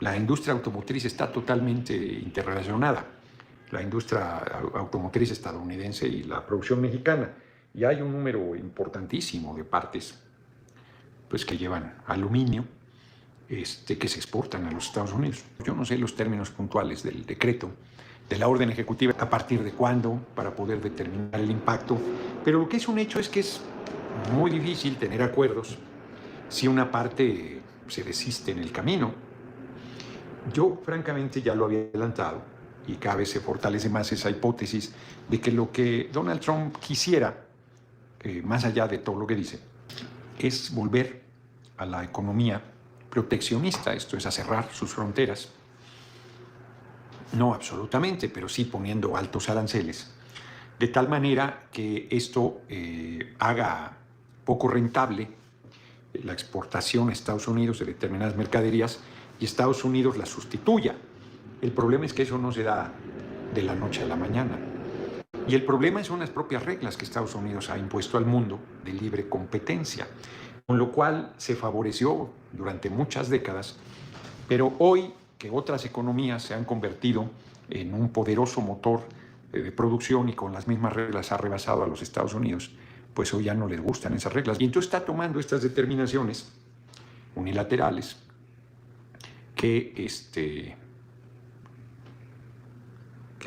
La industria automotriz está totalmente interrelacionada. La industria automotriz estadounidense y la producción mexicana. Y hay un número importantísimo de partes pues, que llevan aluminio, que se exportan a los Estados Unidos. Yo no sé los términos puntuales del decreto, de la orden ejecutiva, a partir de cuándo, para poder determinar el impacto, pero lo que es un hecho es que es muy difícil tener acuerdos si una parte se desiste en el camino. Yo, francamente, ya lo había adelantado y cada vez se fortalece más esa hipótesis de que lo que Donald Trump quisiera, más allá de todo lo que dice, es volver a la economía proteccionista, esto es a cerrar sus fronteras, no absolutamente, pero sí poniendo altos aranceles, de tal manera que esto haga poco rentable la exportación a Estados Unidos de determinadas mercaderías y Estados Unidos la sustituya. El problema es que eso no se da de la noche a la mañana. Y el problema son las propias reglas que Estados Unidos ha impuesto al mundo de libre competencia, con lo cual se favoreció durante muchas décadas, pero hoy que otras economías se han convertido en un poderoso motor de producción y con las mismas reglas ha rebasado a los Estados Unidos, pues hoy ya no les gustan esas reglas. Y entonces está tomando estas determinaciones unilaterales que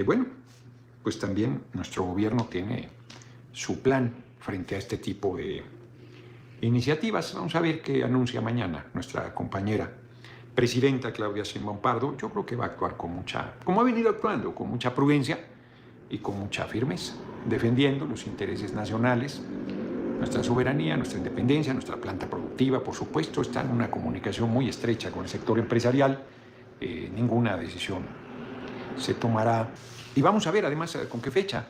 bueno, pues también nuestro gobierno tiene su plan frente a este tipo de iniciativas. Vamos a ver qué anuncia mañana nuestra compañera presidenta Claudia Sheinbaum Pardo. Yo creo que va a actuar con mucha, como ha venido actuando, con mucha prudencia y con mucha firmeza, defendiendo los intereses nacionales, nuestra soberanía, nuestra independencia, nuestra planta productiva, por supuesto, está en una comunicación muy estrecha con el sector empresarial. Ninguna decisión se tomará. Y vamos a ver además con qué fecha,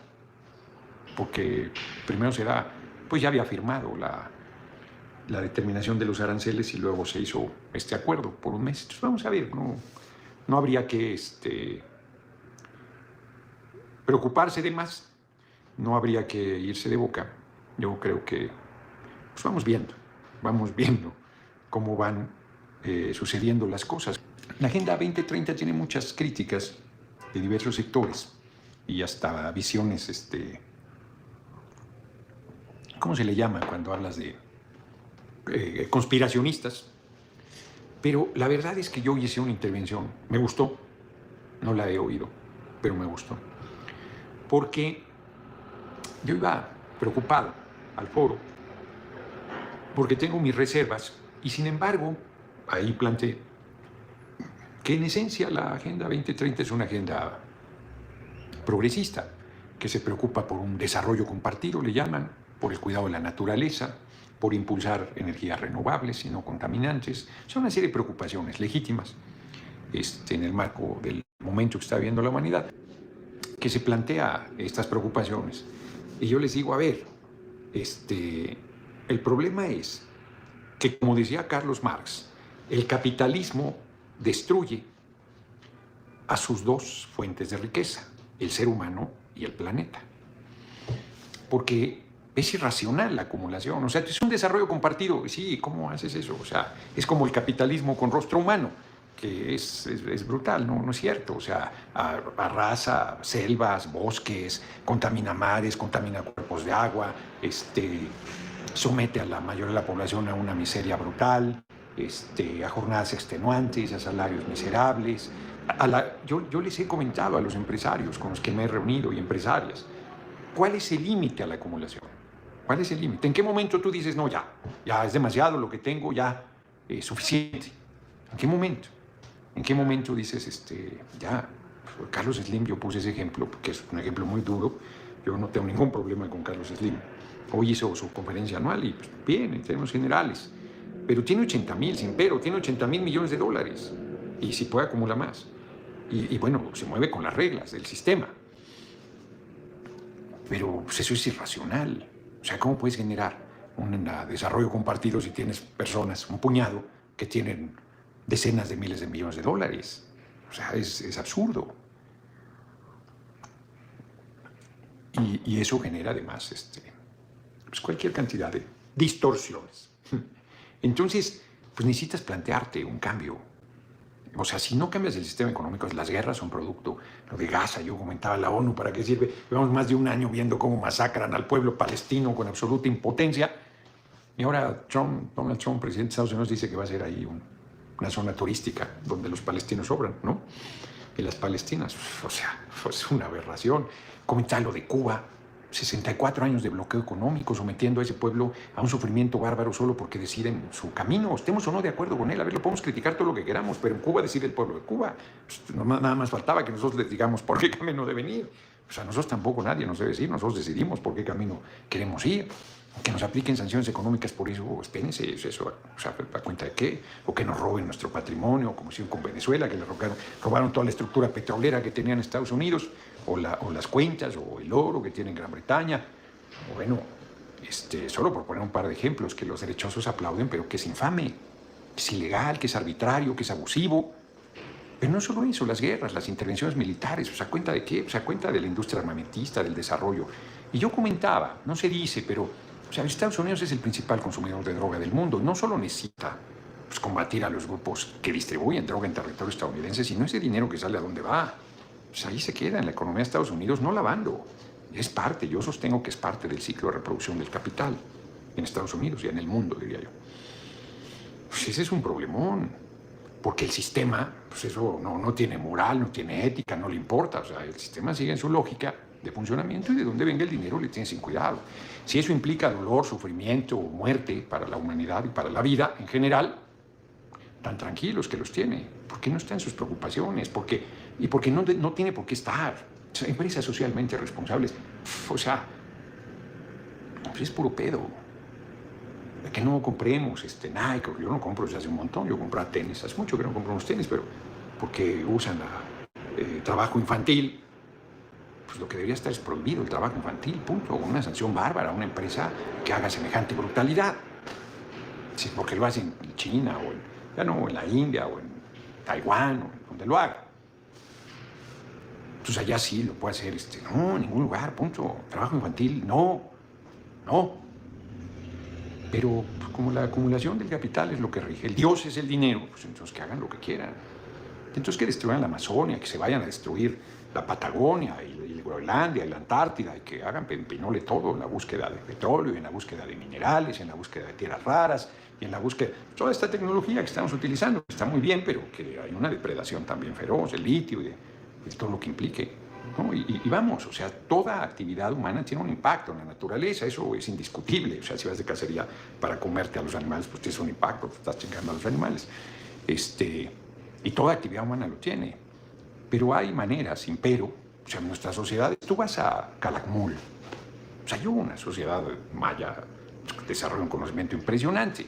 porque primero será, pues ya había firmado la determinación de los aranceles y luego se hizo este acuerdo por un mes. Entonces vamos a ver, no habría que preocuparse de más, no habría que irse de boca. Yo creo que pues vamos viendo cómo van sucediendo las cosas. La Agenda 2030 tiene muchas críticas de diversos sectores y hasta visiones, ¿cómo se le llama cuando hablas de conspiracionistas? Pero la verdad es que yo hice una intervención, me gustó, no la he oído, pero me gustó, porque yo iba preocupado al foro, porque tengo mis reservas y sin embargo, ahí planteé que en esencia la Agenda 2030 es una agenda progresista, que se preocupa por un desarrollo compartido, le llaman, por el cuidado de la naturaleza, por impulsar energías renovables y no contaminantes. Son una serie de preocupaciones legítimas en el marco del momento que está viviendo la humanidad, que se plantea estas preocupaciones. Y yo les digo, a ver, el problema es que, como decía Carlos Marx, el capitalismo destruye a sus dos fuentes de riqueza, el ser humano y el planeta. Porque es irracional la acumulación, o sea, es un desarrollo compartido. Sí, ¿cómo haces eso? O sea, es como el capitalismo con rostro humano, que es brutal, no es cierto. O sea, arrasa selvas, bosques, contamina mares, contamina cuerpos de agua, somete a la mayoría de la población a una miseria brutal, a jornadas extenuantes, a salarios miserables. Yo les he comentado a los empresarios con los que me he reunido y empresarias, ¿cuál es el límite a la acumulación? ¿Cuál es el límite? ¿En qué momento tú dices, no, ya es demasiado lo que tengo, ya es suficiente? ¿En qué momento? ¿En qué momento dices, ya? Carlos Slim, yo puse ese ejemplo porque es un ejemplo muy duro. Yo no tengo ningún problema con Carlos Slim. Hoy hizo su conferencia anual y pues, bien, en términos generales. Pero tiene 80,000, sin pero, tiene 80,000 millones de dólares. Y si puede, acumula más. Y bueno, se mueve con las reglas del sistema. Pero pues, eso es irracional. O sea, ¿cómo puedes generar un desarrollo compartido si tienes personas, un puñado, que tienen decenas de miles de millones de dólares? O sea, es absurdo. Y eso genera además pues cualquier cantidad de distorsiones. Entonces, pues necesitas plantearte un cambio O sea, si no cambias el sistema económico, las guerras son producto. Lo de Gaza, yo comentaba, la ONU, ¿para qué sirve? Llevamos más de un año viendo cómo masacran al pueblo palestino con absoluta impotencia. Y ahora Donald Trump, presidente de Estados Unidos, dice que va a ser ahí una zona turística donde los palestinos sobran, ¿no? Y las palestinas, o sea, es una aberración. Comentaba lo de Cuba. 64 años de bloqueo económico, sometiendo a ese pueblo a un sufrimiento bárbaro solo porque deciden su camino, estemos o no de acuerdo con él. A ver, lo podemos criticar todo lo que queramos, pero en Cuba decide el pueblo de Cuba. Pues, nada más faltaba que nosotros les digamos por qué camino deben ir. O sea, nosotros tampoco, nadie nos debe decir, nosotros decidimos por qué camino queremos ir. Que nos apliquen sanciones económicas por eso, espérense, eso, o sea, ¿a cuenta de qué? O que nos roben nuestro patrimonio, como hicieron con Venezuela, que le robaron toda la estructura petrolera que tenían Estados Unidos, o las cuentas, o el oro que tiene Gran Bretaña. O bueno, solo por poner un par de ejemplos, que los derechosos aplauden, pero que es infame, que es ilegal, que es arbitrario, que es abusivo. Pero no solo eso, las guerras, las intervenciones militares, o sea, ¿a cuenta de qué? O sea, ¿a cuenta de la industria armamentista, del desarrollo? Y yo comentaba, no se dice, pero o sea, Estados Unidos es el principal consumidor de droga del mundo. No solo necesita combatir a los grupos que distribuyen droga en territorio estadounidense, sino ese dinero que sale a dónde va. Pues ahí se queda en la economía de Estados Unidos, no lavando. Es parte, yo sostengo que es parte del ciclo de reproducción del capital en Estados Unidos y en el mundo, diría yo. Pues ese es un problemón, porque el sistema, pues eso no tiene moral, no tiene ética, no le importa. O sea, el sistema sigue en su lógica de funcionamiento y de dónde venga el dinero le tiene sin cuidado. Si eso implica dolor, sufrimiento o muerte para la humanidad y para la vida en general, tan tranquilos que los tiene. ¿Por qué no está en sus preocupaciones? Y porque no tiene por qué estar. O sea, empresas socialmente responsables. O sea, pues es puro pedo. De que no compremos Nike. Yo no compro desde hace un montón. Yo compraba tenis. Hace mucho que no compro unos tenis, pero porque usan trabajo infantil. Pues lo que debería estar es prohibido el trabajo infantil, punto. Una sanción bárbara a una empresa que haga semejante brutalidad. Sí, porque lo hacen en China o en la India o en Taiwán o donde lo haga. Entonces allá sí lo puede hacer, no, en ningún lugar, punto. Trabajo infantil, no. Pero pues, como la acumulación del capital es lo que rige, el Dios es el dinero, pues entonces que hagan lo que quieran. Entonces que destruyan la Amazonia, que se vayan a destruir la Patagonia y Groenlandia y la Antártida y que hagan pinole todo en la búsqueda de petróleo, en la búsqueda de minerales, en la búsqueda de tierras raras y en la búsqueda de toda esta tecnología que estamos utilizando. Está muy bien, pero que hay una depredación también feroz, el litio y todo lo que implique, ¿no? Y vamos, o sea, toda actividad humana tiene un impacto en la naturaleza, eso es indiscutible. O sea, si vas de cacería para comerte a los animales, pues tienes un impacto, te estás chingando a los animales. Y toda actividad humana lo tiene. Pero hay maneras, sin pero, o sea, en nuestras sociedades, tú vas a Calakmul, o sea, yo una sociedad maya desarrolla un conocimiento impresionante.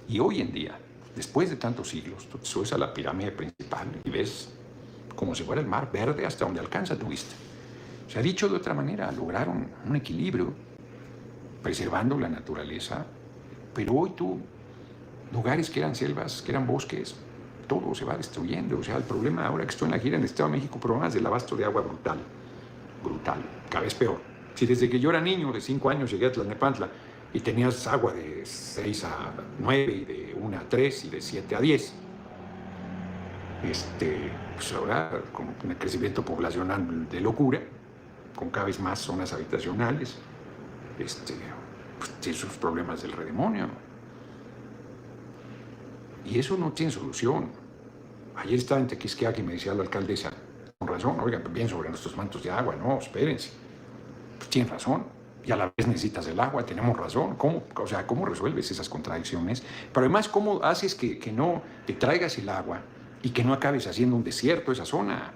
Y hoy en día, después de tantos siglos, tú te subes a la pirámide principal y ves como si fuera el mar verde hasta donde alcanza tu vista. O sea, dicho de otra manera, lograron un equilibrio, preservando la naturaleza, pero hoy lugares que eran selvas, que eran bosques, todo se va destruyendo. O sea, el problema ahora que estoy en la gira en el Estado de México, problemas del abasto de agua brutal, cada vez peor. Si desde que yo era niño, de 5 años, llegué a Tlalnepantla y tenías agua de 6 a 9 y de 1 a 3 y de 7 a 10, pues ahora con un crecimiento poblacional de locura, con cada vez más zonas habitacionales, pues tiene sus problemas del redemonio. Y eso no tiene solución. Ayer estaba en Tequisquiaca y me decía la alcaldesa, con razón, oigan, bien sobre nuestros mantos de agua, no, espérense. Pues tienen razón, y a la vez necesitas el agua, tenemos razón. ¿Cómo resuelves esas contradicciones? Pero además, ¿cómo haces que no te traigas el agua y que no acabes haciendo un desierto esa zona?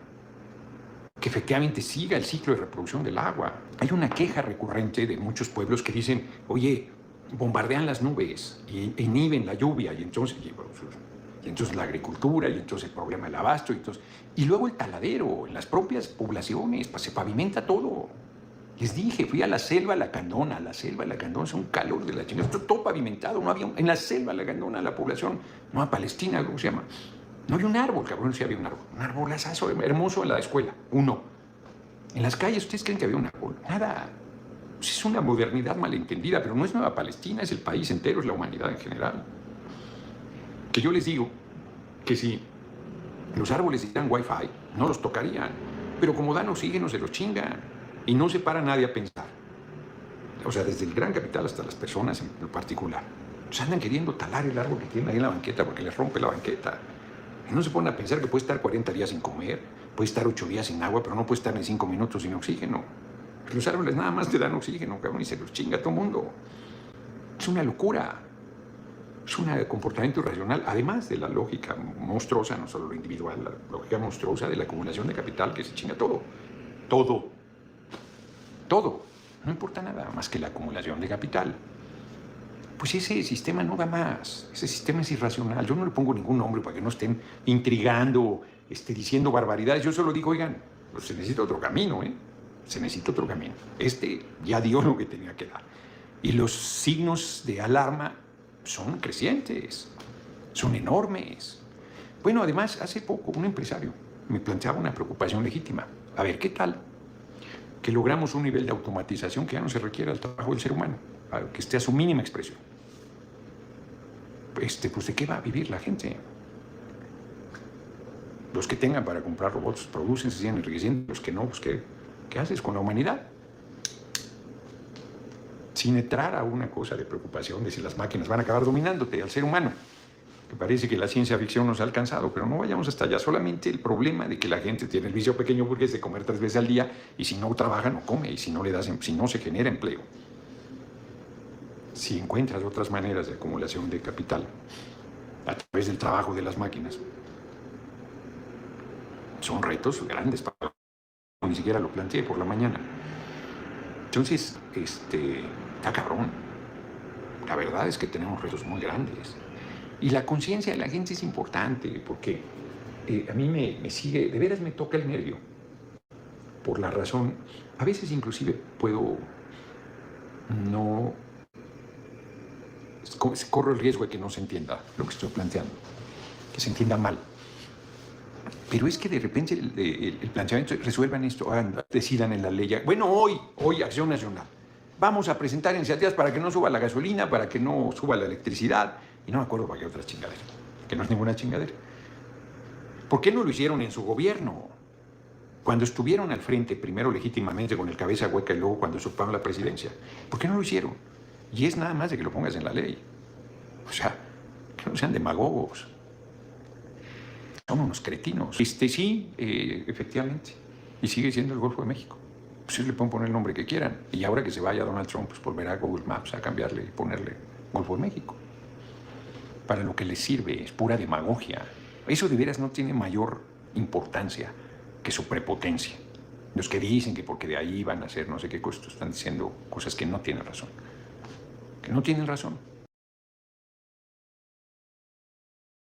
Que efectivamente siga el ciclo de reproducción del agua. Hay una queja recurrente de muchos pueblos que dicen, oye, bombardean las nubes y inhiben la lluvia y entonces la agricultura y entonces el problema del abasto y luego el taladero en las propias poblaciones, se pavimenta todo. Les dije, fui a la selva Lacandona, es un calor de la chingada, está todo pavimentado, no había en la selva Lacandona, la población, no a Palestina, ¿cómo se llama? No había un árbol, cabrón, sí había un arbolazazo hermoso en la escuela, uno. En las calles, ¿ustedes creen que había un árbol? Nada. Es una modernidad malentendida, pero no es Nueva Palestina, es el país entero, es la humanidad en general. Que yo les digo que si Los árboles dieran wifi, no los tocarían. Pero como dan oxígeno, se los chingan. Y no se para nadie a pensar. O sea, desde el gran capital hasta las personas en lo particular. Pues andan queriendo talar el árbol que tienen ahí en la banqueta porque les rompe la banqueta. Y no se ponen a pensar que puede estar 40 días sin comer, puede estar 8 días sin agua, pero no puede estar ni 5 minutos sin oxígeno. Los árboles nada más te dan oxígeno, cabrón, y se los chinga a todo mundo. Es una locura. Es un comportamiento irracional, además de la lógica monstruosa, no solo lo individual, la lógica monstruosa de la acumulación de capital que se chinga todo. Todo. Todo. No importa nada más que la acumulación de capital. Pues ese sistema no da más. Ese sistema es irracional. Yo no le pongo ningún nombre para que no estén intrigando, diciendo barbaridades. Yo solo digo, oigan, pues se necesita otro camino, ¿eh? Se necesita otro camino. Ya dio lo que tenía que dar. Y los signos de alarma son crecientes, son enormes. Bueno, además, hace poco un empresario me planteaba una preocupación legítima. A ver, ¿qué tal que logramos un nivel de automatización que ya no se requiere al trabajo del ser humano, que esté a su mínima expresión? Pues ¿de qué va a vivir la gente? Los que tengan para comprar robots producen, se siguen enriqueciendo. Los que no, pues ¿qué haces con la humanidad? Sin entrar a una cosa de preocupación de si las máquinas van a acabar dominándote al ser humano, que parece que la ciencia ficción nos ha alcanzado, pero no vayamos hasta allá. Solamente el problema de que la gente tiene el vicio pequeño burgués de comer 3 veces al día, y si no trabaja no come, y si no se genera empleo. Si encuentras otras maneras de acumulación de capital a través del trabajo de las máquinas, son retos grandes para ni siquiera lo planteé por la mañana. Entonces, está cabrón. La verdad es que tenemos retos muy grandes. Y la conciencia de la gente es importante, porque a mí me sigue, de veras me toca el nervio. Por la razón, a veces inclusive corro el riesgo de que no se entienda lo que estoy planteando, que se entienda mal. Pero es que de repente el planteamiento, resuelvan esto, decidan en la ley. Bueno, hoy Acción Nacional. Vamos a presentar iniciativas para que no suba la gasolina, para que no suba la electricidad. Y no me acuerdo para qué otra chingadera, que no es ninguna chingadera. ¿Por qué no lo hicieron en su gobierno? Cuando estuvieron al frente, primero legítimamente con el cabeza hueca y luego cuando usurparon la presidencia. ¿Por qué no lo hicieron? Y es nada más de que lo pongas en la ley. O sea, que no sean demagogos. Son unos cretinos. Sí, efectivamente. Y sigue siendo el Golfo de México. Pues ellos le pueden poner el nombre que quieran. Y ahora que se vaya Donald Trump, pues volverá a Google Maps a cambiarle y ponerle Golfo de México. Para lo que les sirve, es pura demagogia. Eso de veras no tiene mayor importancia que su prepotencia. Los que dicen que porque de ahí van a hacer no sé qué cosas, están diciendo cosas que no tienen razón. Que no tienen razón.